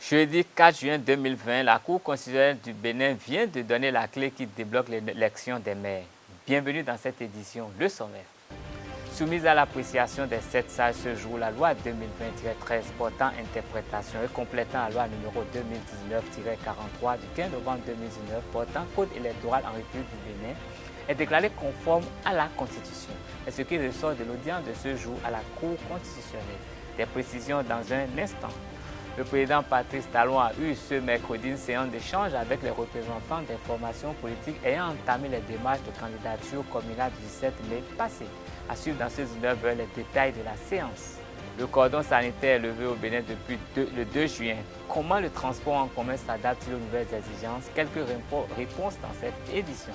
Jeudi 4 juin 2020, la Cour constitutionnelle du Bénin vient de donner la clé qui débloque l'élection des maires. Bienvenue dans cette édition, le sommaire. Soumise à l'appréciation des 7 sages ce jour, la loi 2020-13 portant interprétation et complétant la loi numéro 2019-43 du 15 novembre 2019 portant code électoral en République du Bénin est déclarée conforme à la Constitution. Et ce qui ressort de l'audience de ce jour à la Cour constitutionnelle. Des précisions dans un instant. Le président Patrice Talon a eu ce mercredi une séance d'échange avec les représentants des formations politiques ayant entamé les démarches de candidature communale du 17 mai passé. À suivre dans ces 19 heures les détails de la séance. Le cordon sanitaire est levé au Bénin depuis le 2 juin. Comment le transport en commun s'adapte aux nouvelles exigences? Quelques réponses dans cette édition.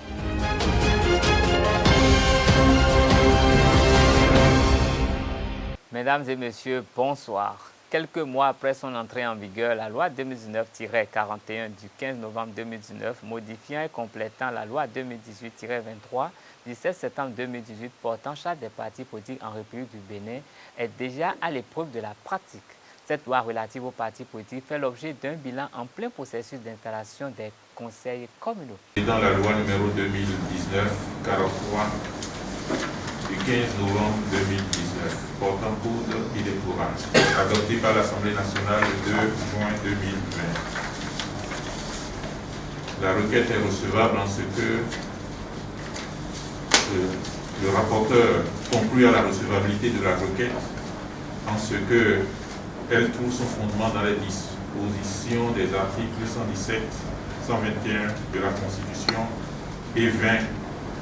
Mesdames et messieurs, bonsoir. Quelques mois après son entrée en vigueur, la loi 2019-41 du 15 novembre 2019, modifiant et complétant la loi 2018-23 du 16 septembre 2018 portant charte des partis politiques en République du Bénin, est déjà à l'épreuve de la pratique. Cette loi relative aux partis politiques fait l'objet d'un bilan en plein processus d'installation des conseils communaux. Dans la loi numéro 2019-43 du 15 novembre 2019 portant code électoral, adopté par l'Assemblée nationale le 2 juin 2020. La requête est recevable en ce que le rapporteur conclut à la recevabilité de la requête en ce qu'elle trouve son fondement dans les dispositions des articles 117, 121 de la Constitution et 20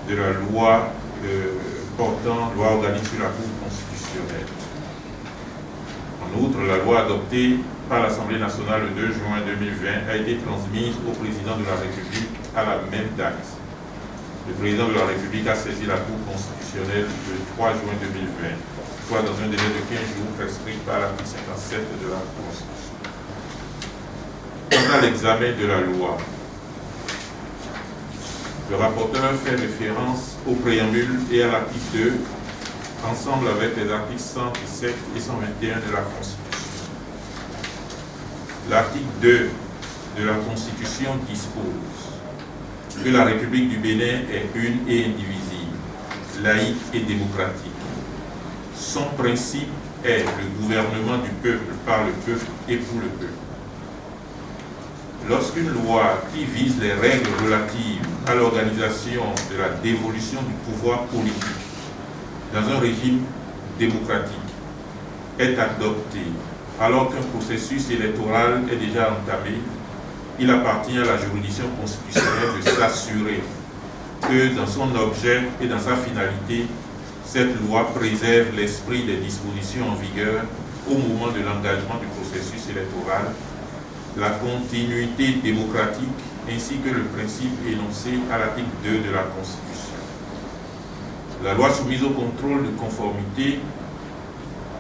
de la loi portant loi organique sur la Cour constitutionnelle. En outre, la loi adoptée par l'Assemblée nationale le 2 juin 2020 a été transmise au président de la République à la même date. Le président de la République a saisi la Cour constitutionnelle le 3 juin 2020, soit dans un délai de 15 jours prescrit par l'article 57 de la Constitution. Quant à l'examen de la loi, le rapporteur fait référence au préambule et à l'article 2, ensemble avec les articles 117 et 121 de la Constitution. L'article 2 de la Constitution dispose que la République du Bénin est une et indivisible, laïque et démocratique. Son principe est le gouvernement du peuple, par le peuple et pour le peuple. Lorsqu'une loi qui vise les règles relatives à l'organisation de la dévolution du pouvoir politique dans un régime démocratique est adoptée alors qu'un processus électoral est déjà entamé, il appartient à la juridiction constitutionnelle de s'assurer que dans son objet et dans sa finalité, cette loi préserve l'esprit des dispositions en vigueur au moment de l'engagement du processus électoral, la continuité démocratique ainsi que le principe énoncé à l'article 2 de la Constitution. La loi soumise au contrôle de conformité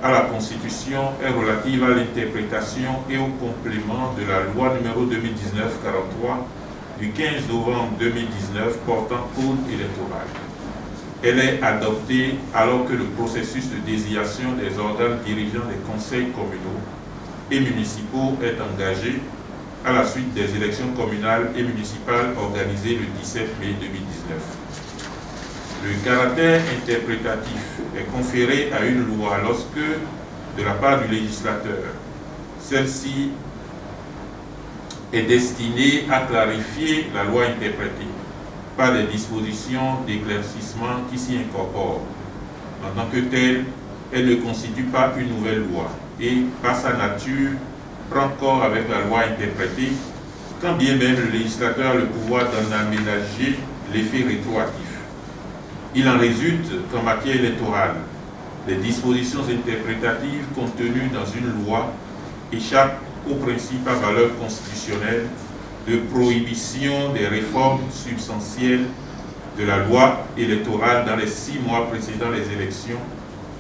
à la Constitution est relative à l'interprétation et au complément de la loi numéro 2019-43 du 15 novembre 2019 portant code électoral. Elle est adoptée alors que le processus de désignation des organes dirigeants des conseils communaux et municipaux est engagé à la suite des élections communales et municipales organisées le 17 mai 2019. Le caractère interprétatif est conféré à une loi lorsque, de la part du législateur, celle-ci est destinée à clarifier la loi interprétée par des dispositions d'éclaircissement qui s'y incorporent. En tant que telle, elle ne constitue pas une nouvelle loi et, par sa nature, prend corps avec la loi interprétée, quand bien même le législateur a le pouvoir d'en aménager l'effet rétroactif. Il en résulte qu'en matière électorale, les dispositions interprétatives contenues dans une loi échappent au principe à valeur constitutionnelle de prohibition des réformes substantielles de la loi électorale dans les 6 mois précédant les élections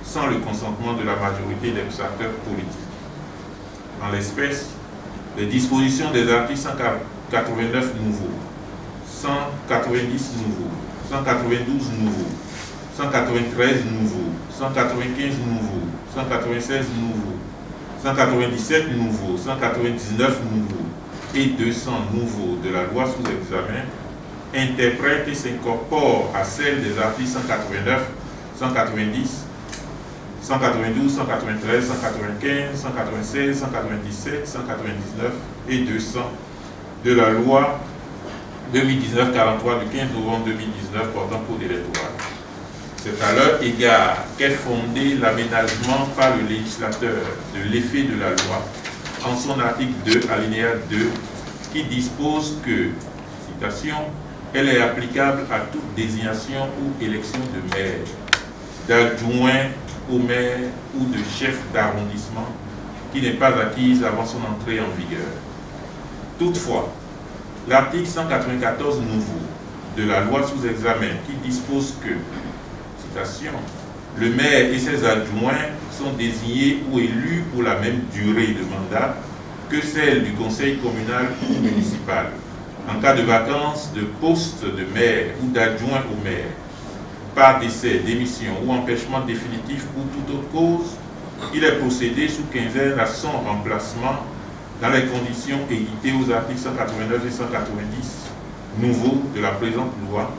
sans le consentement de la majorité des acteurs politiques. En l'espèce, les dispositions des articles 189 nouveaux, 190 nouveaux, 192 nouveaux, 193 nouveaux, 195 nouveaux, 196 nouveaux, 197 nouveaux, 199 nouveaux et 200 nouveaux de la loi sous examen interprètent et s'incorporent à celles des articles 189, 190, 192, 193, 195, 196, 197, 199 et 200 de la loi 2019-43 du 15 novembre 2019 portant code électoral. C'est à leur égard qu'est fondé l'aménagement par le législateur de l'effet de la loi en son article 2, alinéa 2, qui dispose que, citation, elle est applicable à toute désignation ou élection de maire, d'adjoint au maire ou de chef d'arrondissement qui n'est pas acquise avant son entrée en vigueur. Toutefois, l'article 194 nouveau de la loi sous examen qui dispose que, citation, le maire et ses adjoints sont désignés ou élus pour la même durée de mandat que celle du conseil communal ou municipal. En cas de vacance de poste de maire ou d'adjoint au maire, par décès, démission ou empêchement définitif ou toute autre cause, il est procédé sous quinzaine à son remplacement dans les conditions édictées aux articles 189 et 190 nouveaux de la présente loi,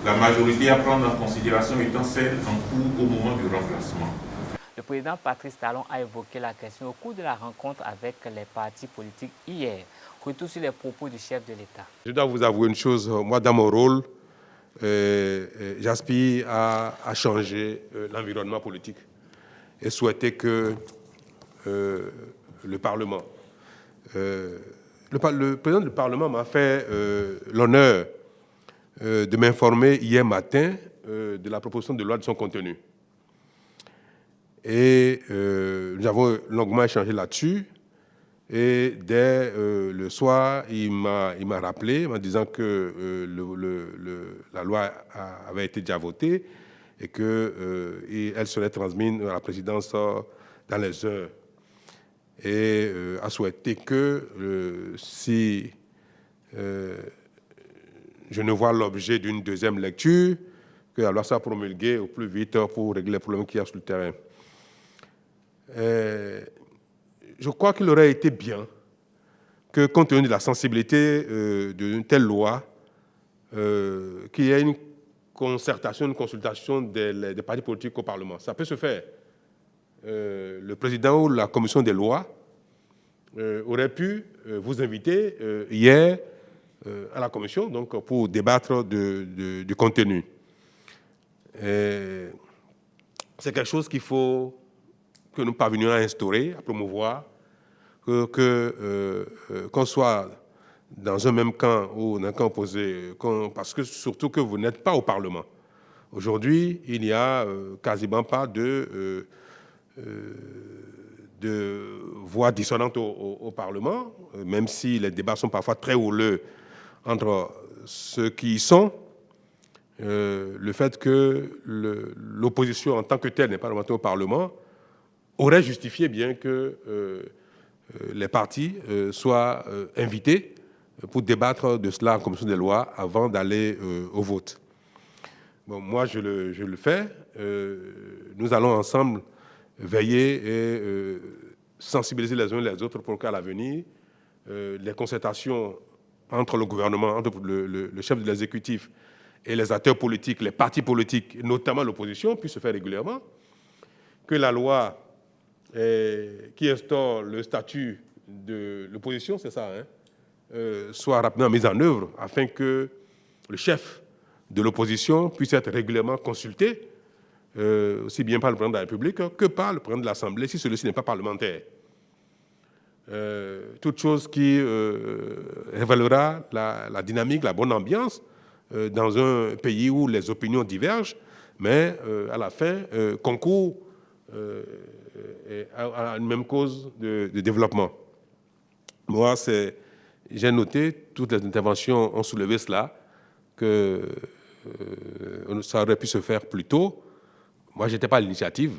la majorité à prendre en considération étant celle en cours au moment du remplacement. Le président Patrice Talon a évoqué la question au cours de la rencontre avec les partis politiques hier. Retour sur les propos du chef de l'État. Je dois vous avouer une chose, moi dans mon rôle, j'aspire à changer l'environnement politique et souhaiter que le Parlement, le président du Parlement m'a fait l'honneur de m'informer hier matin de la proposition de loi de son contenu. Et nous avons longuement échangé là-dessus. Et dès le soir, il m'a rappelé en disant que la loi avait été déjà votée et qu'elle serait transmise à la présidence dans les heures. Et a souhaité que si je ne vois l'objet d'une deuxième lecture, que la loi soit promulguée au plus vite pour régler les problèmes qu'il y a sur le terrain. Je crois qu'il aurait été bien que, compte tenu de la sensibilité d'une telle loi, qu'il y ait une concertation, une consultation des partis politiques au Parlement. Ça peut se faire. Le président ou la commission des lois aurait pu vous inviter hier à la commission donc, pour débattre du contenu. C'est quelque chose qu'il faut que nous parvenions à instaurer, à promouvoir, qu'on soit dans un même camp ou dans un camp opposé, parce que surtout que vous n'êtes pas au Parlement. Aujourd'hui, il n'y a quasiment pas de voix dissonantes au Parlement, même si les débats sont parfois très houleux entre ceux qui y sont. Le fait que l'opposition en tant que telle n'est pas remontée au Parlement aurait justifié bien que les partis soient invités pour débattre de cela en commission des lois avant d'aller au vote. Bon, moi, je le fais. Nous allons ensemble veiller et sensibiliser les uns et les autres pour qu'à l'avenir, les concertations entre le gouvernement, entre le chef de l'exécutif et les acteurs politiques, les partis politiques, notamment l'opposition, puissent se faire régulièrement, que la loi qui instaure le statut de l'opposition, c'est ça, soit rapidement mise en œuvre afin que le chef de l'opposition puisse être régulièrement consulté, aussi bien par le président de la République que par le président de l'Assemblée, si celui-ci n'est pas parlementaire. Toute chose qui révélera la dynamique, la bonne ambiance dans un pays où les opinions divergent, mais à la fin concourent à une même cause de développement. Moi, j'ai noté, toutes les interventions ont soulevé cela, que ça aurait pu se faire plus tôt. Moi, je n'étais pas à l'initiative,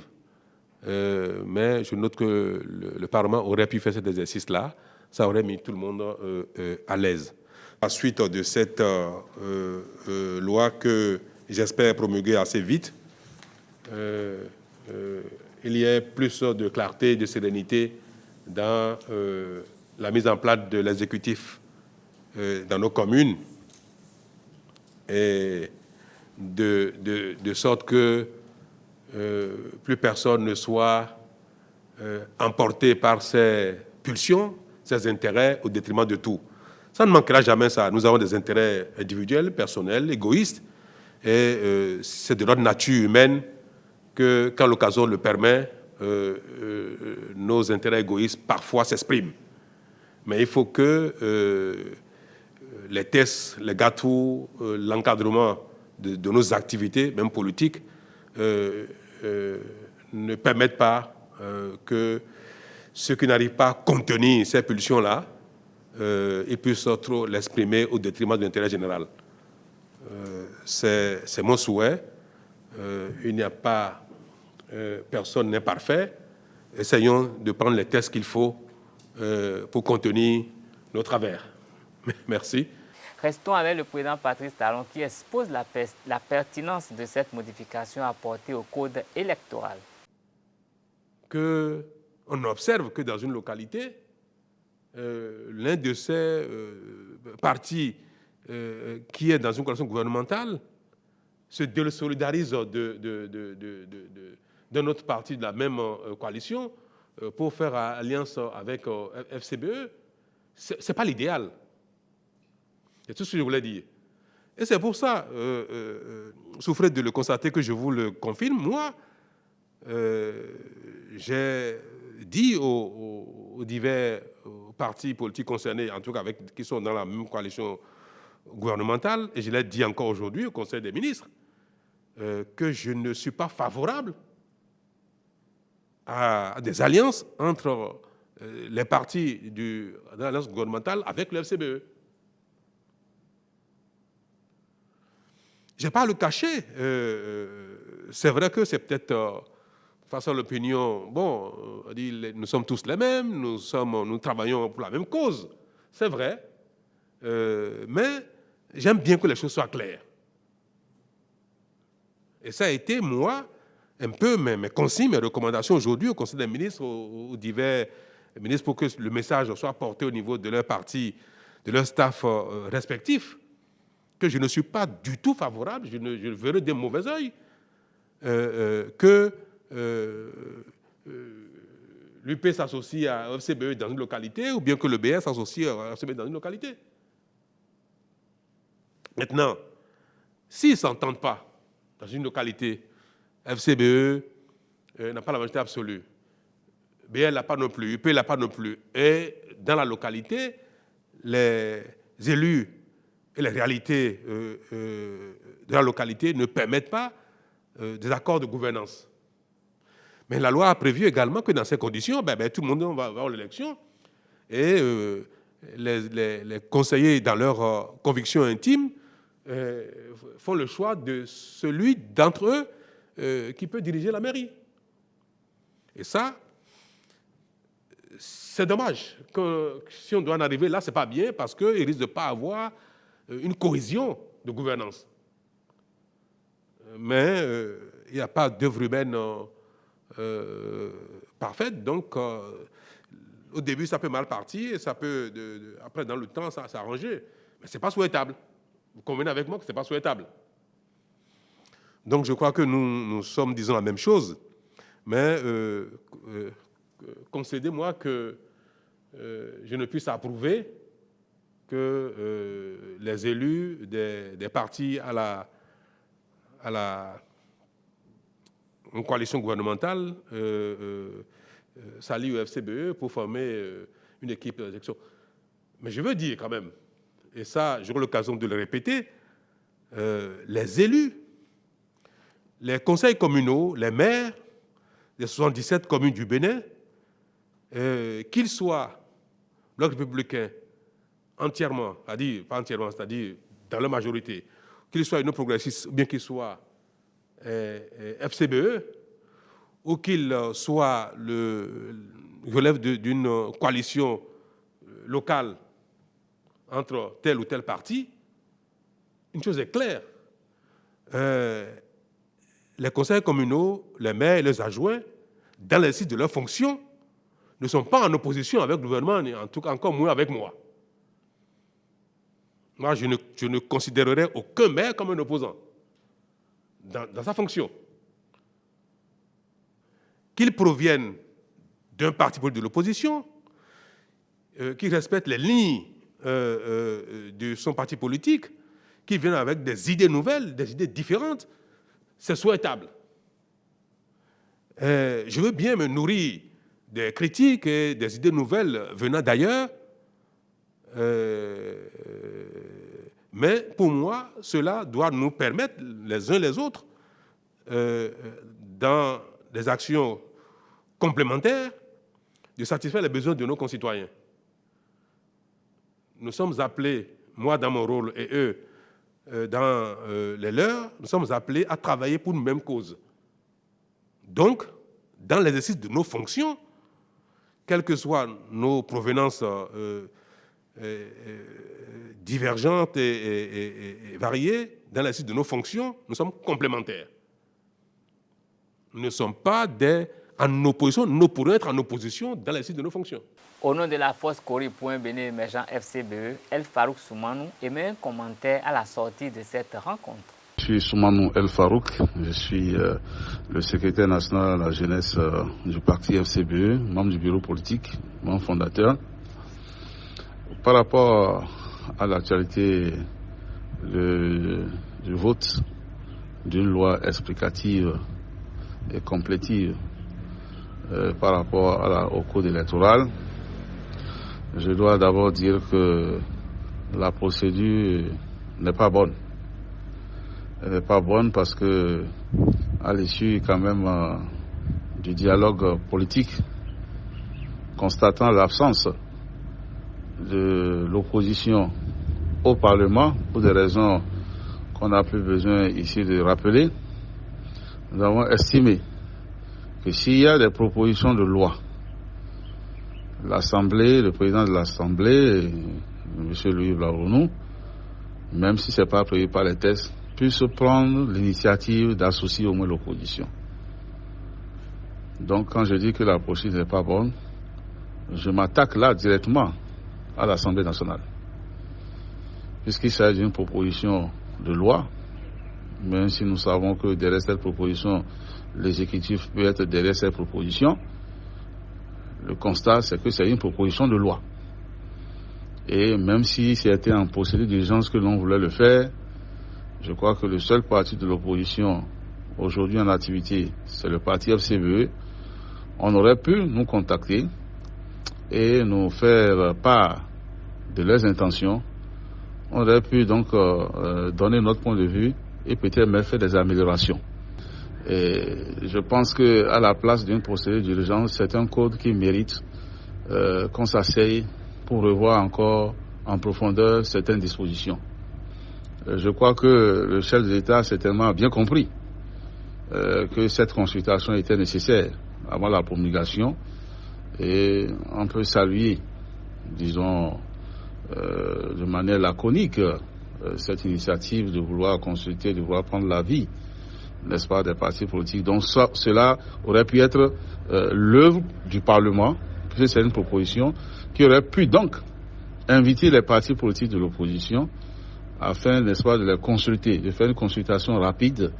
mais je note que le Parlement aurait pu faire cet exercice-là. Ça aurait mis tout le monde à l'aise. À la suite de cette loi que j'espère promulguer assez vite, il y ait plus de clarté, de sérénité dans la mise en place de l'exécutif dans nos communes, et de sorte que plus personne ne soit emporté par ses pulsions, ses intérêts au détriment de tout. Ça ne manquera jamais, ça. Nous avons des intérêts individuels, personnels, égoïstes, et c'est de notre nature humaine que, quand l'occasion le permet, nos intérêts égoïstes parfois s'expriment. Mais il faut que les tests, les gâteaux, l'encadrement de nos activités, même politiques, ne permettent pas que ceux qui n'arrivent pas à contenir ces pulsions-là, ils puissent trop l'exprimer au détriment de l'intérêt général. C'est mon souhait. Il n'y a pas... personne n'est parfait. Essayons de prendre les tests qu'il faut pour contenir nos travers. Merci. Restons avec le président Patrice Talon qui expose la pertinence de cette modification apportée au code électoral. On observe que dans une localité, l'un de ces partis qui est dans une coalition gouvernementale se désolidarise d'un autre parti de la même coalition pour faire alliance avec FCBE. Ce n'est pas l'idéal. C'est tout ce que je voulais dire. Et c'est pour ça, souffrez de le constater, que je vous le confirme. Moi, j'ai dit aux divers partis politiques concernés, en tout cas qui sont dans la même coalition gouvernementale, et je l'ai dit encore aujourd'hui au Conseil des ministres, que je ne suis pas favorable à des alliances entre les partis de l'alliance gouvernementale avec le FCBE. Je n'ai pas à le cacher. C'est vrai que c'est peut-être, face à l'opinion, bon, on dit, nous sommes tous les mêmes, nous travaillons pour la même cause. C'est vrai. Mais j'aime bien que les choses soient claires. Et ça a été, moi, un peu mes consignes, mes recommandations aujourd'hui au Conseil des ministres, aux divers ministres, pour que le message soit porté au niveau de leur parti, de leur staff respectif, que je ne suis pas du tout favorable, je verrai d'un mauvais œil que l'UP s'associe à FCBE dans une localité, ou bien que le BS s'associe à FCBE dans une localité. Maintenant, s'ils ne s'entendent pas dans une localité, FCBE n'a pas la majorité absolue, BL n'a pas non plus, UP n'a pas non plus, et dans la localité, les élus et les réalités de la localité ne permettent pas des accords de gouvernance. Mais la loi a prévu également que dans ces conditions, tout le monde va avoir l'élection, et les conseillers, dans leurs convictions intimes, font le choix de celui d'entre eux qui peut diriger la mairie. Et ça, c'est dommage. Que, si on doit en arriver là, ce n'est pas bien, parce qu'il risque de ne pas avoir une cohésion de gouvernance. Mais il n'y a pas d'œuvre humaine parfaite, donc au début ça peut mal partir, et ça peut, après dans le temps, ça s'arranger. Mais ce n'est pas souhaitable. Vous convenez avec moi que ce n'est pas souhaitable. Donc je crois que nous sommes, disons, la même chose, mais concédez-moi que je ne puisse approuver que les élus des partis en coalition gouvernementale s'allient au FCBE pour former une équipe d'élection. Mais je veux dire quand même, et ça, j'aurai l'occasion de le répéter, les élus, les conseils communaux, les maires des 77 communes du Bénin, qu'ils soient bloc républicain entièrement, c'est-à-dire, pas entièrement, c'est-à-dire dans leur majorité, qu'ils soient une progressiste ou bien qu'ils soient FCBE, ou qu'ils soient relèvent d'une coalition locale entre tel ou tel parti, une chose est claire. Les conseils communaux, les maires et les adjoints, dans l'exercice de leurs fonctions, ne sont pas en opposition avec le gouvernement, en tout cas encore moins avec moi. Moi, je ne considérerais aucun maire comme un opposant dans sa fonction. Qu'il provienne d'un parti politique de l'opposition, qu'il respecte les lignes de son parti politique, qu'il vienne avec des idées nouvelles, des idées différentes, c'est souhaitable. Je veux bien me nourrir des critiques et des idées nouvelles venant d'ailleurs, mais pour moi, cela doit nous permettre, les uns les autres, dans des actions complémentaires, de satisfaire les besoins de nos concitoyens. Nous sommes appelés, moi dans mon rôle et eux dans les leurs, nous sommes appelés à travailler pour une même cause. Donc, dans l'exercice de nos fonctions, quelles que soient nos provenances divergentes et variées, dans l'exercice de nos fonctions, nous sommes complémentaires. Nous ne sommes pas en opposition, nous pourrions être en opposition dans l'exercice de nos fonctions. Au nom de la force Kori.Bénin Émergent FCBE, El Farouk Soumanou émet un commentaire à la sortie de cette rencontre. Je suis Soumanou El Farouk, je suis le secrétaire national de la jeunesse du parti FCBE, membre du bureau politique, membre fondateur. Par rapport à l'actualité du vote d'une loi explicative et complétive par rapport au code électoral, je dois d'abord dire que la procédure n'est pas bonne. Elle n'est pas bonne parce que, à l'issue quand même du dialogue politique, constatant l'absence de l'opposition au Parlement, pour des raisons qu'on n'a plus besoin ici de rappeler, nous avons estimé que s'il y a des propositions de loi, l'Assemblée, le président de l'Assemblée, M. Louis Blarounou, même si ce n'est pas prévu par les textes, puisse prendre l'initiative d'associer au moins l'opposition. Donc quand je dis que la procédure n'est pas bonne, je m'attaque là directement à l'Assemblée nationale. Puisqu'il s'agit d'une proposition de loi, même si nous savons que derrière cette proposition, l'exécutif peut être derrière cette proposition, le constat c'est que c'est une proposition de loi. Et même si c'était en procédure d'urgence que l'on voulait le faire, je crois que le seul parti de l'opposition aujourd'hui en activité, c'est le parti FCBE. On aurait pu nous contacter et nous faire part de leurs intentions. On aurait pu donc donner notre point de vue et peut-être même faire des améliorations. Et je pense qu'à la place d'une procédure d'urgence, c'est un code qui mérite qu'on s'asseye pour revoir encore en profondeur certaines dispositions. Je crois que le chef de l'État a certainement bien compris que cette consultation était nécessaire avant la promulgation et on peut saluer, disons, de manière laconique cette initiative de vouloir consulter, de vouloir prendre l'avis, n'est-ce pas, des partis politiques. Donc cela aurait pu être l'œuvre du Parlement, puisque c'est une proposition qui aurait pu donc inviter les partis politiques de l'opposition afin, n'est-ce pas, de les consulter, de faire une consultation rapide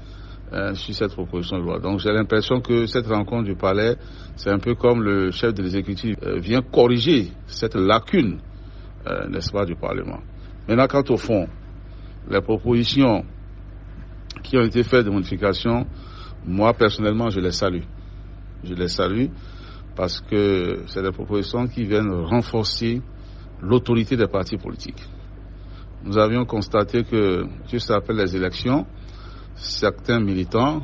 sur cette proposition de loi. Donc j'ai l'impression que cette rencontre du Palais, c'est un peu comme le chef de l'exécutif vient corriger cette lacune, n'est-ce pas, du Parlement. Maintenant, quant au fond, les propositions qui ont été faites de modification, moi personnellement, je les salue. Je les salue parce que c'est des propositions qui viennent renforcer l'autorité des partis politiques. Nous avions constaté que, juste après les élections, certains militants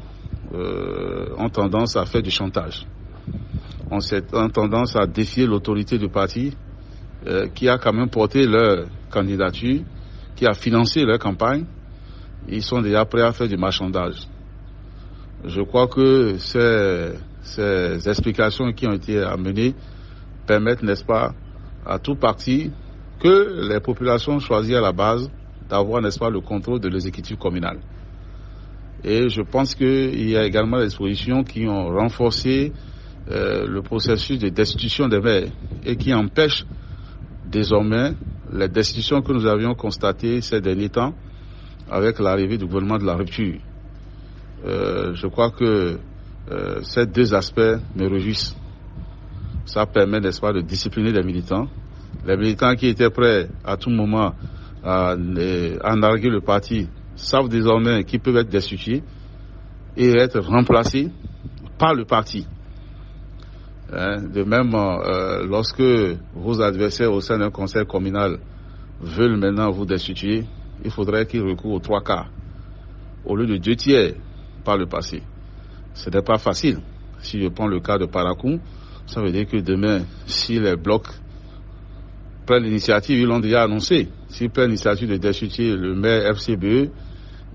ont tendance à faire du chantage. Ont tendance à défier l'autorité du parti qui a quand même porté leur candidature, qui a financé leur campagne. Ils sont déjà prêts à faire du marchandage. Je crois que ces explications qui ont été amenées permettent, n'est-ce pas, à tout parti que les populations choisissent à la base d'avoir, n'est-ce pas, le contrôle de l'exécutif communal. Et je pense qu'il y a également des dispositions qui ont renforcé le processus de destitution des maires et qui empêche désormais les destitutions que nous avions constatées ces derniers temps avec l'arrivée du gouvernement de la rupture. Je crois que ces deux aspects me réjouissent. Ça permet, n'est-ce pas, de discipliner les militants. Les militants qui étaient prêts à tout moment à narguer le parti savent désormais qu'ils peuvent être destitués et être remplacés par le parti. De même, lorsque vos adversaires au sein d'un conseil communal veulent maintenant vous destituer, il faudrait qu'ils recourent aux 3/4 au lieu de 2/3 par le passé. Ce n'est pas facile. Si je prends le cas de Parakou, ça veut dire que demain, si les blocs prennent l'initiative, ils l'ont déjà annoncé. S'ils prennent l'initiative de destituer le maire FCBE,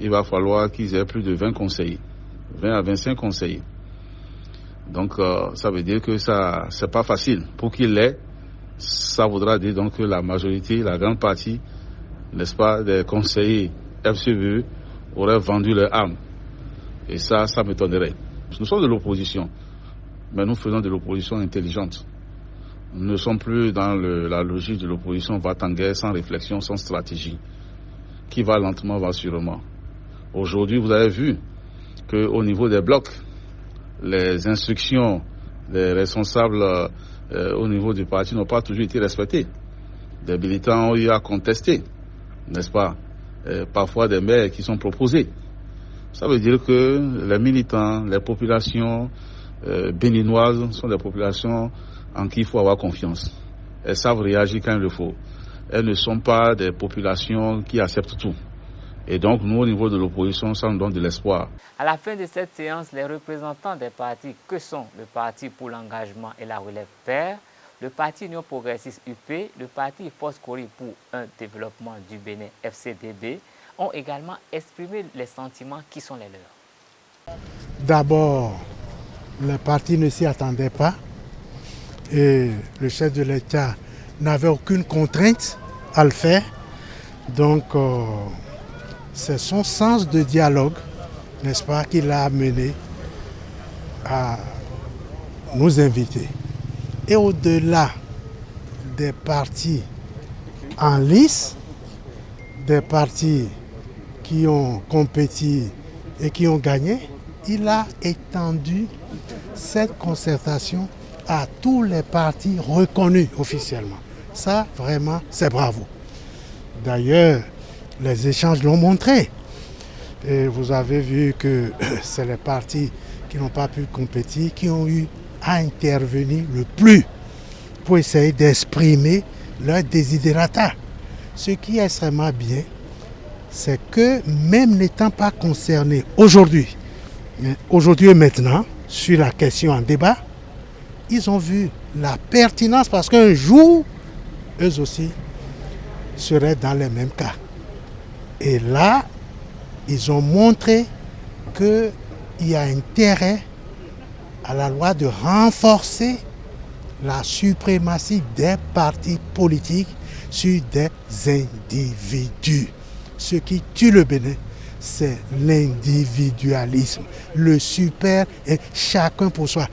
il va falloir qu'ils aient plus de 20 conseillers, 20 à 25 conseillers. Donc, ça veut dire que ça, c'est pas facile. Pour qu'il l'ait, ça voudra dire donc que la majorité, la grande partie, n'est-ce pas, des conseillers FCBE auraient vendu leur âme. Et ça m'étonnerait. Nous sommes de l'opposition, mais nous faisons de l'opposition intelligente. Nous ne sommes plus dans la logique de l'opposition va-t-en-guerre sans réflexion, sans stratégie. Qui va lentement, va sûrement. Aujourd'hui, vous avez vu qu'au niveau des blocs, les instructions des responsables au niveau du parti n'ont pas toujours été respectées. Des militants ont eu à contester, n'est-ce pas, parfois des maires qui sont proposés. Ça veut dire que les militants, les populations béninoises sont des populations en qui il faut avoir confiance. Elles savent réagir quand il le faut. Elles ne sont pas des populations qui acceptent tout. Et donc, nous, au niveau de l'opposition, ça nous donne de l'espoir. À la fin de cette séance, les représentants des partis que sont le Parti pour l'engagement et la relève vert, le Parti Union progressiste UP, le Parti Force Cori pour un développement du Bénin FCDB, ont également exprimé les sentiments qui sont les leurs. D'abord, le parti ne s'y attendait pas et le chef de l'État n'avait aucune contrainte à le faire. Donc, c'est son sens de dialogue, n'est-ce pas, qui l'a amené à nous inviter. Et au-delà des partis en lice, des partis qui ont compéti et qui ont gagné, il a étendu cette concertation à tous les partis reconnus officiellement. Ça, vraiment, c'est bravo. D'ailleurs, les échanges l'ont montré. Et vous avez vu que c'est les partis qui n'ont pas pu compétir qui ont eu à intervenir le plus pour essayer d'exprimer leur desiderata. Ce qui est extrêmement bien, c'est que même n'étant pas concernés aujourd'hui et maintenant, sur la question en débat, ils ont vu la pertinence parce qu'un jour, eux aussi seraient dans les mêmes cas. Et là, ils ont montré qu'il y a intérêt à la loi de renforcer la suprématie des partis politiques sur des individus. Ce qui tue le Bénin, c'est l'individualisme, le super et chacun pour soi.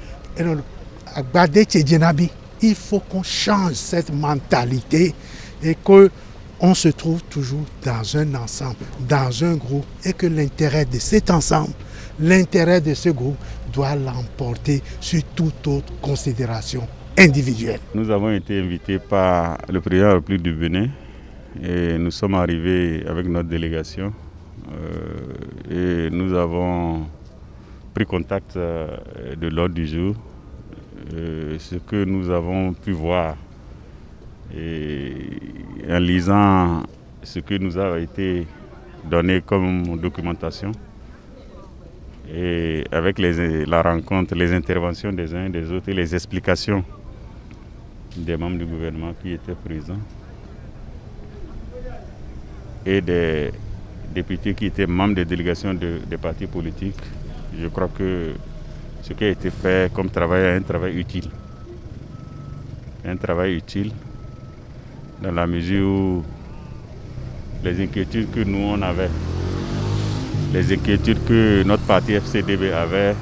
Il faut qu'on change cette mentalité et qu'on se trouve toujours dans un ensemble, dans un groupe, et que l'intérêt de cet ensemble, l'intérêt de ce groupe doit l'emporter sur toute autre considération individuelle. Nous avons été invités par le président de la République du Bénin et nous sommes arrivés avec notre délégation et nous avons pris contact de l'ordre du jour. Ce que nous avons pu voir et en lisant ce que nous a été donné comme documentation et avec la rencontre, les interventions des uns et des autres et les explications des membres du gouvernement qui étaient présents et des députés qui étaient membres des délégations des partis politiques, je crois que ce qui a été fait comme travail est un travail utile. Un travail utile dans la mesure où les inquiétudes que nous on avait, les inquiétudes que notre parti FCDB avait,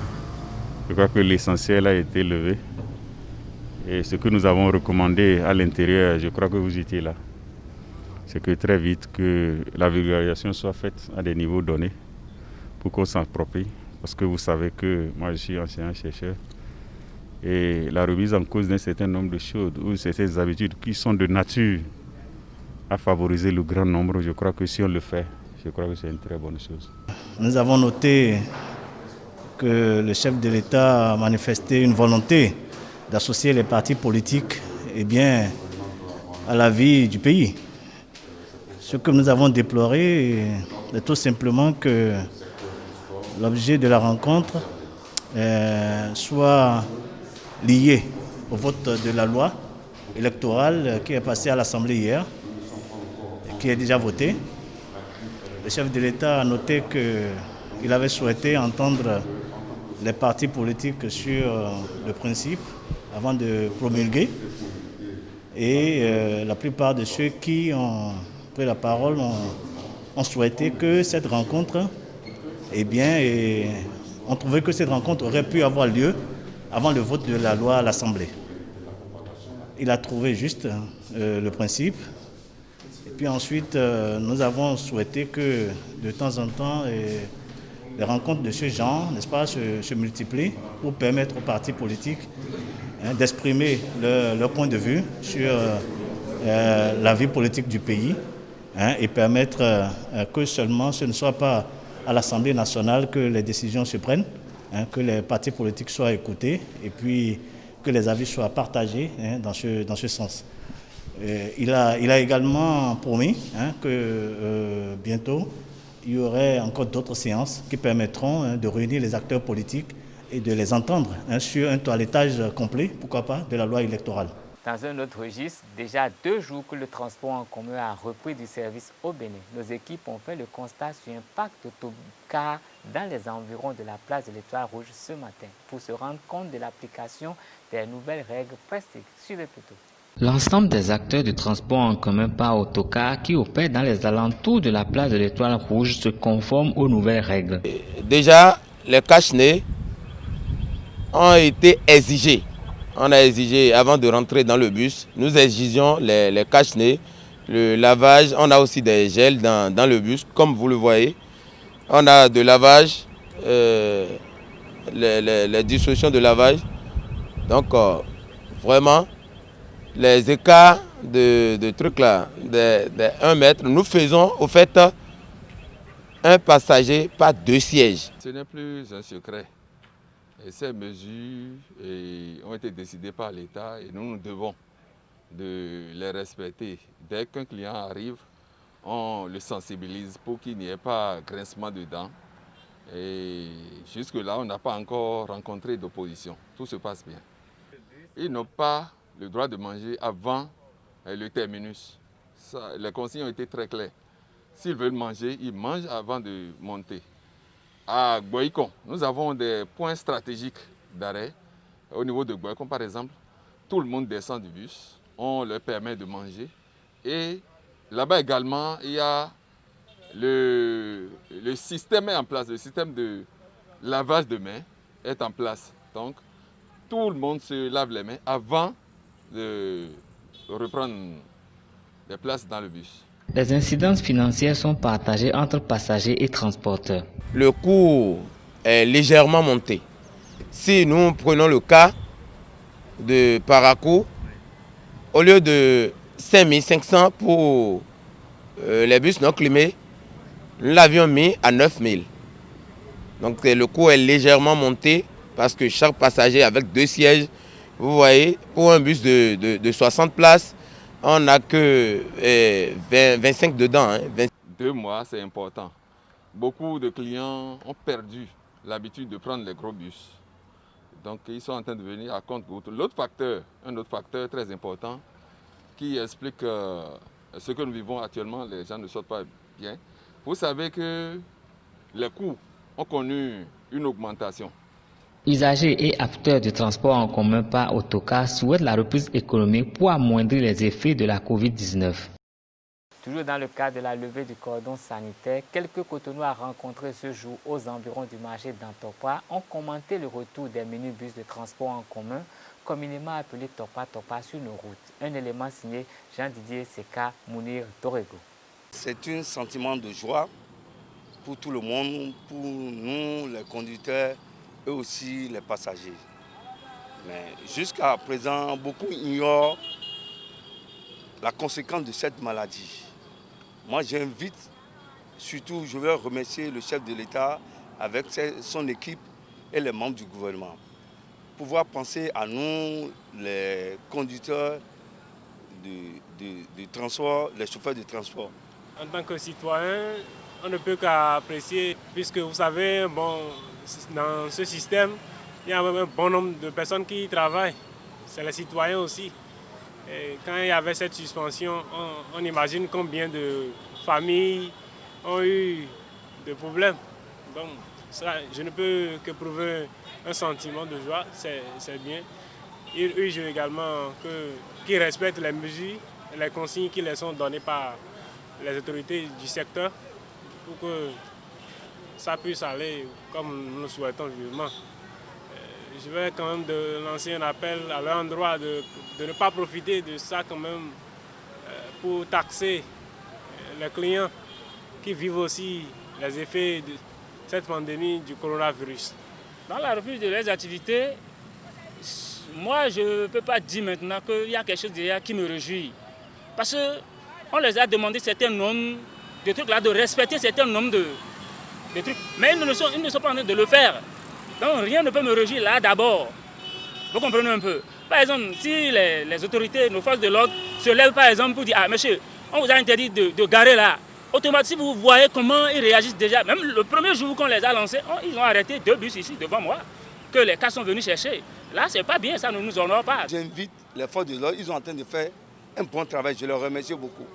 je crois que l'essentiel a été levé. Et ce que nous avons recommandé à l'intérieur, je crois que vous étiez là, c'est que très vite que la vulgarisation soit faite à des niveaux donnés pour qu'on s'approprie. Parce que vous savez que moi je suis enseignant-chercheur et la remise en cause d'un certain nombre de choses ou certaines habitudes qui sont de nature à favoriser le grand nombre, je crois que si on le fait, je crois que c'est une très bonne chose. Nous avons noté que le chef de l'État a manifesté une volonté d'associer les partis politiques à la vie du pays. Ce que nous avons déploré est tout simplement que l'objet de la rencontre soit lié au vote de la loi électorale qui est passée à l'Assemblée hier, qui est déjà votée. Le chef de l'État a noté qu'il avait souhaité entendre les partis politiques sur le principe avant de promulguer. Et la plupart de ceux qui ont pris la parole ont souhaité que cette rencontre, ont trouvé que cette rencontre aurait pu avoir lieu avant le vote de la loi à l'Assemblée. Il a trouvé juste le principe. Et puis ensuite, nous avons souhaité que de temps en temps, les rencontres de ce genre, n'est-ce pas, se multiplient pour permettre aux partis politiques d'exprimer leur point de vue sur la vie politique du pays et permettre que seulement ce ne soit pas à l'Assemblée nationale que les décisions se prennent, que les partis politiques soient écoutés et puis que les avis soient partagés dans ce sens. Il a également promis que bientôt, il y aurait encore d'autres séances qui permettront de réunir les acteurs politiques et de les entendre sur un toilettage complet, pourquoi pas, de la loi électorale. Dans un autre registre, déjà 2 jours que le transport en commun a repris du service au Bénin. Nos équipes ont fait le constat sur un parc d'autocars dans les environs de la place de l'Étoile Rouge ce matin pour se rendre compte de l'application des nouvelles règles pratiques. Suivez plutôt. L'ensemble des acteurs du transport en commun par autocar qui opèrent dans les alentours de la place de l'Étoile Rouge se conforment aux nouvelles règles. Déjà, les cache-nez ont été exigés. On a exigé, avant de rentrer dans le bus, nous exigeons les cache-nez, le lavage. On a aussi des gels dans le bus, comme vous le voyez. On a de lavage, les dispositions de lavage. Donc, vraiment, les écarts de trucs là, de 1 mètre, nous faisons au fait un passager par 2 sièges. Ce n'est plus un secret. Et ces mesures ont été décidées par l'État et nous devons de les respecter. Dès qu'un client arrive, on le sensibilise pour qu'il n'y ait pas grincement de dents. Et jusque-là, on n'a pas encore rencontré d'opposition. Tout se passe bien. Ils n'ont pas le droit de manger avant le terminus. Les consignes ont été très claires. S'ils veulent manger, ils mangent avant de monter. À Boïkon, nous avons des points stratégiques d'arrêt. Au niveau de Boïkon, par exemple, tout le monde descend du bus, on leur permet de manger. Et là-bas également, il y a le système est en place, le système de lavage de mains est en place. Donc, tout le monde se lave les mains avant de reprendre des places dans le bus. Les incidences financières sont partagées entre passagers et transporteurs. Le coût est légèrement monté. Si nous prenons le cas de Parakou, au lieu de 5 500 pour les bus non climés, nous l'avions mis à 9 000. Donc le coût est légèrement monté parce que chaque passager avec 2 sièges, vous voyez, pour un bus de 60 places, on n'a que 25 dedans. 2 mois, c'est important. Beaucoup de clients ont perdu l'habitude de prendre les gros bus. Donc ils sont en train de venir à compte-gouttes. Un autre facteur très important qui explique ce que nous vivons actuellement, les gens ne sortent pas bien. Vous savez que les coûts ont connu une augmentation. Usagers et acteurs du transport en commun par autocar souhaitent la reprise économique pour amoindrir les effets de la Covid-19. Toujours dans le cadre de la levée du cordon sanitaire, quelques Cotonois rencontrés ce jour aux environs du marché d'Antokwa ont commenté le retour des minibus de transport en commun communément appelé Topa Topa sur nos routes. Un élément signé Jean-Didier Seka Mounir Torego. C'est un sentiment de joie pour tout le monde, pour nous, les conducteurs et aussi les passagers. Mais jusqu'à présent, beaucoup ignorent la conséquence de cette maladie. Moi, j'invite, surtout, je veux remercier le chef de l'État avec son équipe et les membres du gouvernement. Pouvoir penser à nous, les conducteurs de transport, les chauffeurs de transport. En tant que citoyen, on ne peut qu'apprécier, puisque vous savez, bon, dans ce système, il y a un bon nombre de personnes qui y travaillent. C'est les citoyens aussi. Et quand il y avait cette suspension, on imagine combien de familles ont eu de problèmes. Donc, ça, je ne peux que prouver un sentiment de joie, c'est bien. Il urge également qu'ils respectent les mesures et les consignes qui leur sont données par les autorités du secteur pour que ça puisse aller comme nous le souhaitons vivement. Je vais quand même lancer un appel à leur endroit de ne pas profiter de ça quand même pour taxer les clients qui vivent aussi les effets de cette pandémie du coronavirus. Dans la reprise de leurs activités, moi je ne peux pas dire maintenant qu'il y a quelque chose derrière qui me réjouit. Parce qu'on les a demandé certains nombres de trucs là, de respecter certains nombres de trucs. Mais ils ne sont pas en train de le faire. Donc rien ne peut me réjouir là d'abord. Vous comprenez un peu. Par exemple, si les autorités, nos forces de l'ordre se lèvent par exemple pour dire « Ah monsieur, on vous a interdit de garer là ». Automatiquement, vous voyez comment ils réagissent déjà. Même le premier jour qu'on les a lancés, ils ont arrêté 2 bus ici devant moi, que les cas sont venus chercher. Là, c'est pas bien, ça ne nous honore pas. J'invite les forces de l'ordre, ils sont en train de faire un bon travail, je leur remercie beaucoup.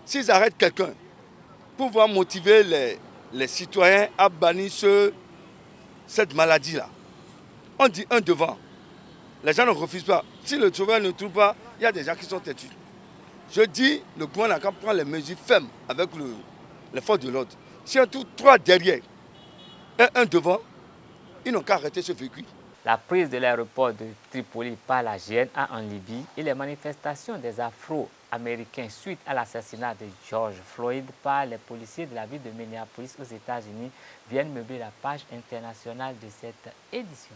S'ils arrêtent quelqu'un pour pouvoir motiver les citoyens à bannir cette maladie-là, on dit un devant. Les gens ne refusent pas. Si le chauffeur ne trouve pas, il y a des gens qui sont têtus. Je dis, le gouvernement prend les mesures fermes avec les forces de l'ordre. Si on trouve 3 derrière et un devant, ils n'ont qu'à arrêter ce véhicule. La prise de l'aéroport de Tripoli par la GNA en Libye et les manifestations des Afro-Américains suite à l'assassinat de George Floyd par les policiers de la ville de Minneapolis aux États-Unis viennent meubler la page internationale de cette édition.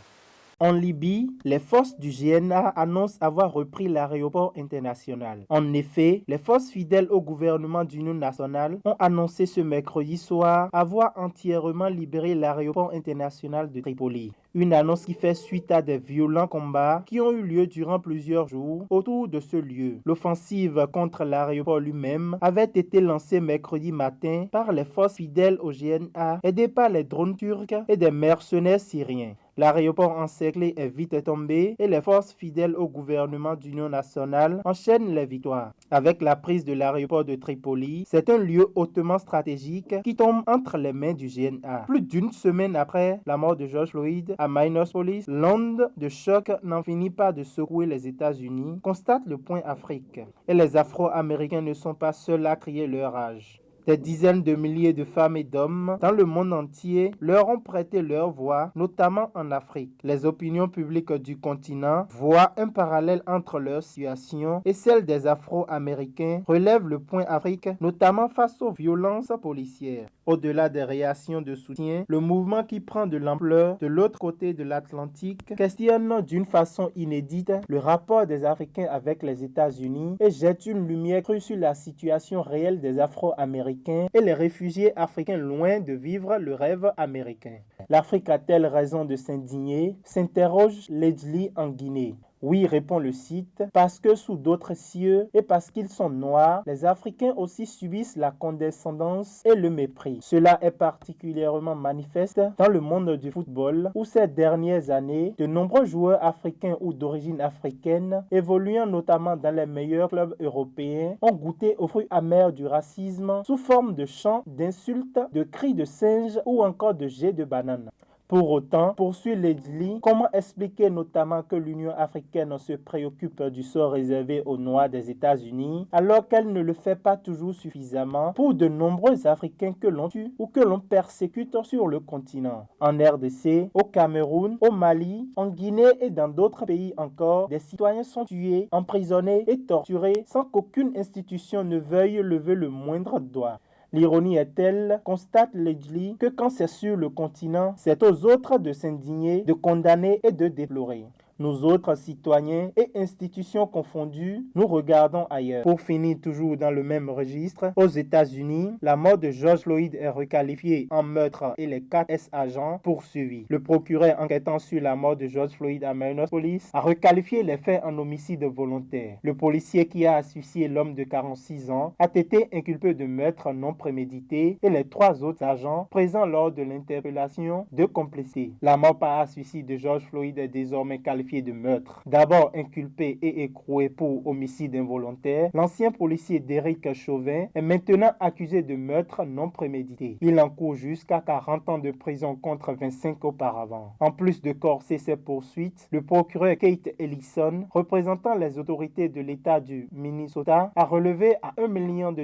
En Libye, les forces du GNA annoncent avoir repris l'aéroport international. En effet, les forces fidèles au gouvernement d'union nationale ont annoncé ce mercredi soir avoir entièrement libéré l'aéroport international de Tripoli. Une annonce qui fait suite à des violents combats qui ont eu lieu durant plusieurs jours autour de ce lieu. L'offensive contre l'aéroport lui-même avait été lancée mercredi matin par les forces fidèles au GNA, aidées par les drones turcs et des mercenaires syriens. L'aéroport encerclé est vite tombé et les forces fidèles au gouvernement d'union nationale enchaînent les victoires. Avec la prise de l'aéroport de Tripoli, c'est un lieu hautement stratégique qui tombe entre les mains du GNA. Plus d'une semaine après la mort de George Floyd à Minneapolis, l'onde de choc n'en finit pas de secouer les États-Unis, constate le Point Afrique. Et les Afro-Américains ne sont pas seuls à crier leur rage. Des dizaines de milliers de femmes et d'hommes dans le monde entier leur ont prêté leur voix, notamment en Afrique. Les opinions publiques du continent voient un parallèle entre leur situation et celle des Afro-Américains, relève le Point Afrique, notamment face aux violences policières. Au-delà des réactions de soutien, le mouvement qui prend de l'ampleur de l'autre côté de l'Atlantique questionne d'une façon inédite le rapport des Africains avec les États-Unis et jette une lumière crue sur la situation réelle des Afro-Américains et les réfugiés africains loin de vivre le rêve américain. L'Afrique a-t-elle raison de s'indigner? S'interroge Ledley en Guinée. Oui, répond le site, parce que sous d'autres cieux et parce qu'ils sont noirs, les Africains aussi subissent la condescendance et le mépris. Cela est particulièrement manifeste dans le monde du football, où ces dernières années, de nombreux joueurs africains ou d'origine africaine, évoluant notamment dans les meilleurs clubs européens, ont goûté aux fruits amers du racisme sous forme de chants, d'insultes, de cris de singes ou encore de jets de bananes. Pour autant, poursuit Ledjli, comment expliquer notamment que l'Union africaine se préoccupe du sort réservé aux Noirs des États-Unis alors qu'elle ne le fait pas toujours suffisamment pour de nombreux Africains que l'on tue ou que l'on persécute sur le continent. En RDC, au Cameroun, au Mali, en Guinée et dans d'autres pays encore, des citoyens sont tués, emprisonnés et torturés sans qu'aucune institution ne veuille lever le moindre doigt. L'ironie est telle, constate Ledjli, que quand c'est sur le continent, c'est aux autres de s'indigner, de condamner et de déplorer. Nous autres citoyens et institutions confondues, nous regardons ailleurs. Pour finir toujours dans le même registre, aux États-Unis, la mort de George Floyd est requalifiée en meurtre et les 4 ex-agents poursuivis. Le procureur enquêtant sur la mort de George Floyd à Minneapolis a requalifié les faits en homicide volontaire. Le policier qui a asphyxié l'homme de 46 ans a été inculpé de meurtre non prémédité et les 3 autres agents présents lors de l'interpellation de complicité. La mort par asphyxie de George Floyd est désormais qualifiée de meurtre. D'abord inculpé et écroué pour homicide involontaire, l'ancien policier Derek Chauvin est maintenant accusé de meurtre non prémédité. Il encourt jusqu'à 40 ans de prison contre 25 auparavant. En plus de corser ses poursuites, le procureur Kate Ellison, représentant les autorités de l'État du Minnesota, a relevé à $1 million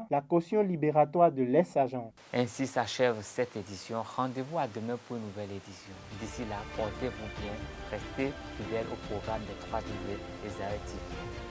la caution libératoire de l'ex-agent. Ainsi s'achève cette édition. Rendez-vous à demain pour une nouvelle édition. D'ici là, portez-vous bien, restez fidèles au programme des 3W des TV.